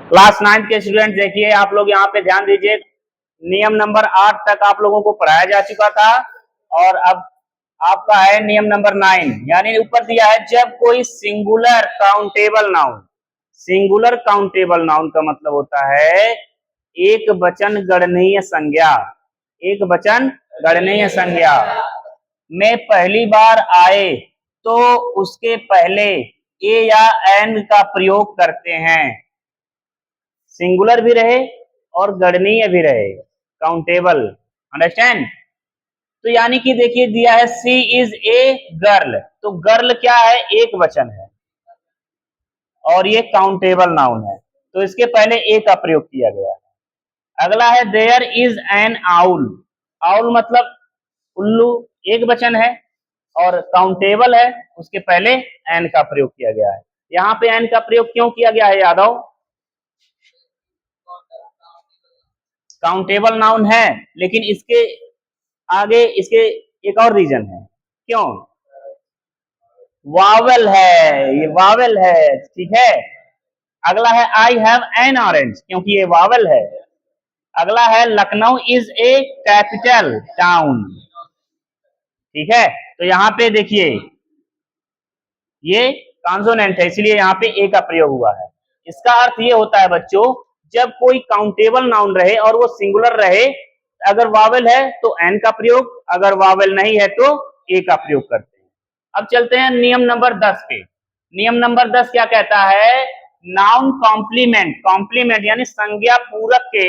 Class 9th के student देखिए, आप लोग यहाँ पे ध्यान दीजिए। नियम नंबर 8 तक आप लोगों को पढ़ाया जा चुका था और अब आपका है नियम नंबर 9। यानी ऊपर दिया है, जब कोई singular countable noun, singular countable noun का मतलब होता है एक वचन गणनीय संज्ञा, एक वचन गणनीय संज्ञा में पहली बार आए तो उसके पहले ए या एन का प्रयोग करते हैं। सिंगुलर भी रहे और गणनीय भी रहे, काउंटेबल। अंडरस्टैंड? तो यानी कि देखिए दिया है सी इज ए गर्ल, तो गर्ल क्या है? एक वचन है और ये काउंटेबल नाउन है, तो इसके पहले ए का प्रयोग किया गया है। अगला है there is an owl, owl मतलब उल्लू, एक वचन है और काउंटेबल है, उसके पहले एन का प्रयोग किया गया है। यहाँ पे एन का प्रयोग क्यों किया गया है यादव? काउंटेबल नाउन है, लेकिन इसके आगे इसके एक और रीजन है। क्यों? वावल है, ये वावल है, ठीक है। अगला है आई हैव एन ऑरेंज, क्योंकि ये वावल है। अगला है Lucknow is a capital town, ठीक है। तो यहाँ पे देखिए ये कॉन्सोनेंट है, इसलिए यहाँ पे ए का प्रयोग हुआ है। इसका अर्थ ये होता है बच्चों, जब कोई काउंटेबल नाउन रहे और वो सिंगुलर रहे, अगर वावेल है तो एन का प्रयोग, अगर वावेल नहीं है तो ए का प्रयोग करते हैं। अब चलते हैं नियम नंबर 10 पे। नियम नंबर 10 क्या कहता है? नाउन कॉम्प्लीमेंट, कॉम्प्लीमेंट यानी संज्ञा पूरक के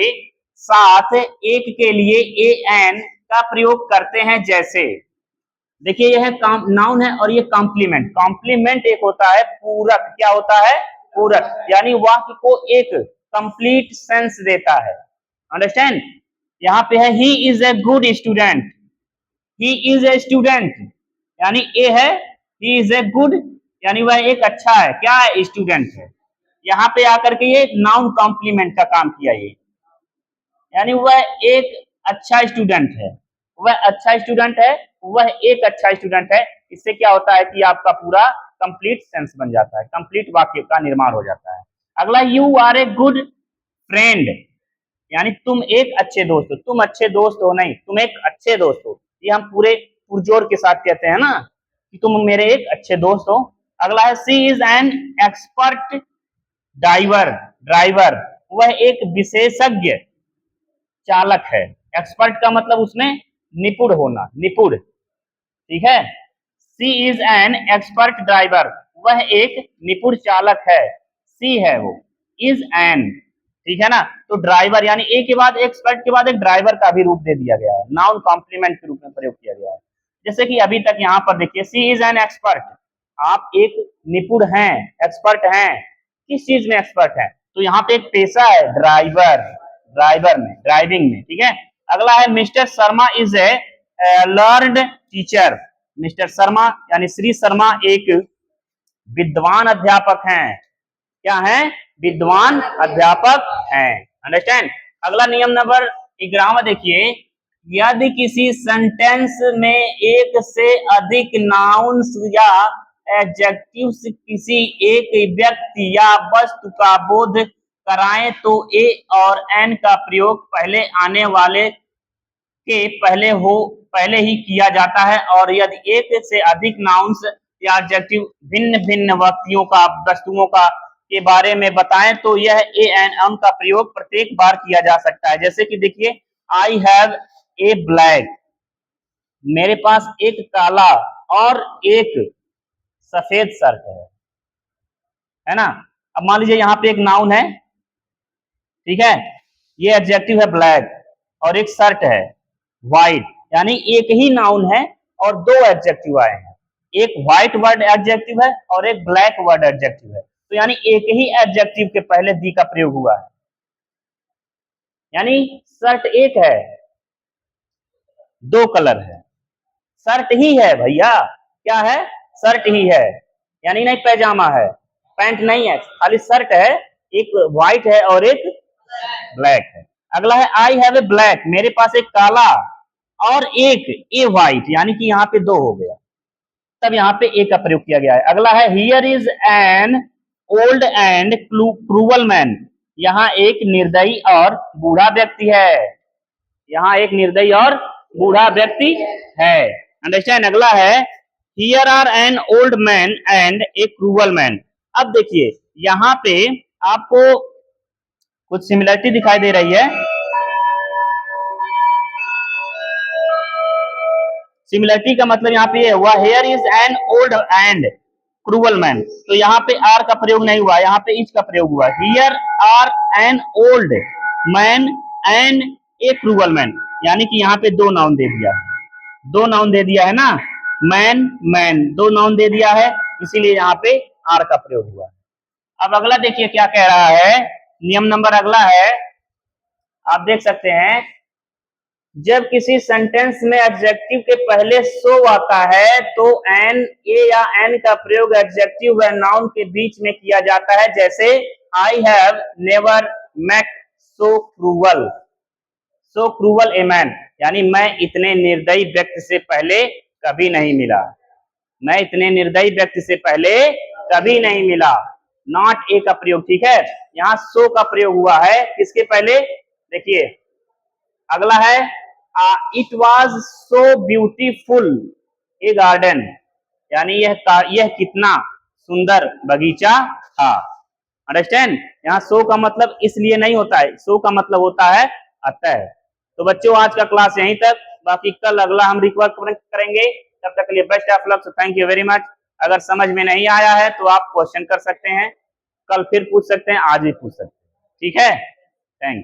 साथ एक के लिए ए एन का प्रयोग करते हैं। जैसे देखिए यह नाउन है और ये कॉम्प्लीमेंट, कॉम्प्लीमेंट एक होता है पूरक, क्या होता है? पूरक, यानी वाक्य को एक कंप्लीट सेंस देता है। अंडरस्टैंड? यहाँ पे है he is a good student, he is a student यानी ए है, ही इज ए गुड यानी वह एक अच्छा है, क्या है? स्टूडेंट है। यहाँ पे आकर के ये नाउन कॉम्प्लीमेंट का काम किया, ये यानी वह एक अच्छा स्टूडेंट है, वह अच्छा स्टूडेंट है, वह एक अच्छा स्टूडेंट है। इससे क्या होता है कि आपका पूरा कंप्लीट सेंस बन जाता है, कंप्लीट वाक्य का निर्माण हो जाता है। अगला you are a good friend, यानी तुम एक अच्छे दोस्त हो, तुम अच्छे दोस्त हो नहीं, तुम एक अच्छे दोस्त हो। ये हम पूरे पुरजोर के साथ कहते हैं ना कि तुम मेरे एक अच्छे दोस्त हो। अगला है she is an expert driver, driver वह एक विशेषज्ञ चालक है। एक्सपर्ट का मतलब उसमें निपुण होना, निपुण, ठीक है। She is an expert driver, वह एक निपुण चालक है, सी है वो, इज एन, ठीक है ना। तो ड्राइवर यानी ए के बाद एक्सपर्ट के बाद एक ड्राइवर का भी रूप दे दिया गया है, नाउन कॉम्प्लीमेंट के रूप में प्रयोग किया गया है। जैसे कि अभी तक यहाँ पर देखिए सी इज एन एक्सपर्ट, आप एक निपुण हैं, एक्सपर्ट हैं, किस चीज में एक्सपर्ट है? तो यहाँ पे एक पेशा है ड्राइवर, ड्राइवर में, ड्राइविंग में, ठीक है। अगला है mister Sharma is a learned teacher, mister Sharma यानी श्री शर्मा एक विद्वान अध्यापक हैं, क्या है? विद्वान अध्यापक हैं। अंडरस्टैंड? अगला नियम नंबर 11 देखिए, यदि किसी सेंटेंस में एक से अधिक नाउन्स या एडजेक्टिव्स किसी एक व्यक्ति या वस्तु का बोध कराएं तो ए और एन का प्रयोग पहले आने वाले के पहले ही किया जाता है, और यदि एक से अधिक नाउन्स या एडजेक्टिव भिन्न भिन्न व्यक्तियों का, वस्तुओं का के बारे में बताएं तो यह ए एन एम का प्रयोग प्रत्येक बार किया जा सकता है। जैसे कि देखिए आई हैव ए ब्लैक, मेरे पास एक काला और एक सफेद शर्ट है ना। अब मान लीजिए यहाँ पे एक नाउन है, ठीक है, ये एडजेक्टिव है ब्लैक और एक शर्ट है व्हाइट, यानी एक ही नाउन है और दो एडजेक्टिव आए हैं, एक व्हाइट वर्ड एडजेक्टिव है और एक ब्लैक वर्ड एडजेक्टिव है। तो यानी एक ही एडजेक्टिव के पहले दी का प्रयोग हुआ है, यानी शर्ट एक है, दो कलर है, शर्ट ही है भैया, क्या है? शर्ट ही है, यानी नहीं पैजामा है, पैंट नहीं है, खाली शर्ट है, एक व्हाइट है और एक ब्लैक है। अगला है आई हैव ए ब्लैक, मेरे पास एक काला और एक ए व्हाइट, यानी कि यहाँ पे दो हो गया, तब यहाँ पे ए का प्रयोग किया गया है। अगला है here is an old and cruel man, यहाँ एक निर्दयी और बूढ़ा व्यक्ति है। यहाँ एक निर्दयी और बूढ़ा व्यक्ति है। अंडरस्टैंड। अगला है here are an old man and a cruel man. अब देखिए यहाँ पे आपको कुछ सिमिलरिटी दिखाई दे रही है। सिमिलरिटी का मतलब यहाँ पे हुआ here is an old and cruel man, तो यहाँ पे आर का प्रयोग नहीं हुआ, यहाँ पे इज का प्रयोग हुआ। Here are an old man and a cruel man, यानी कि यहाँ पे दो नाउन दे दिया, दो नाउन दे दिया है ना, मैन मैन दो नाउन दे दिया है, इसीलिए यहाँ पे आर का प्रयोग हुआ। अब अगला देखिए क्या कह रहा है, नियम नंबर अगला है, आप देख सकते हैं, जब किसी सेंटेंस में एडजेक्टिव के पहले सो आता है तो एन, ए या एन का प्रयोग एडजेक्टिव व नाउन के बीच में किया जाता है। जैसे I have never met so cruel a man, यानी मैं इतने निर्दयी व्यक्ति से पहले कभी नहीं मिला, मैं इतने निर्दयी व्यक्ति से पहले कभी नहीं मिला। नॉट ए का प्रयोग, ठीक है, यहाँ सो का प्रयोग हुआ है किसके पहले, देखिए अगला है it was so beautiful A garden, यानी यह कितना सुंदर बगीचा था। अंडरस्टैंड। यहाँ सो का मतलब इसलिए नहीं होता है, सो का मतलब होता है अतः। तो बच्चों आज का क्लास यहीं तक, बाकी कल अगला हम रिकवर करेंगे। तब तक के लिए best of luck, thank you very much. अगर समझ में नहीं आया है तो आप क्वेश्चन कर सकते हैं, कल फिर पूछ सकते हैं, आज भी पूछ सकते हैं, ठीक है, थैंक यू।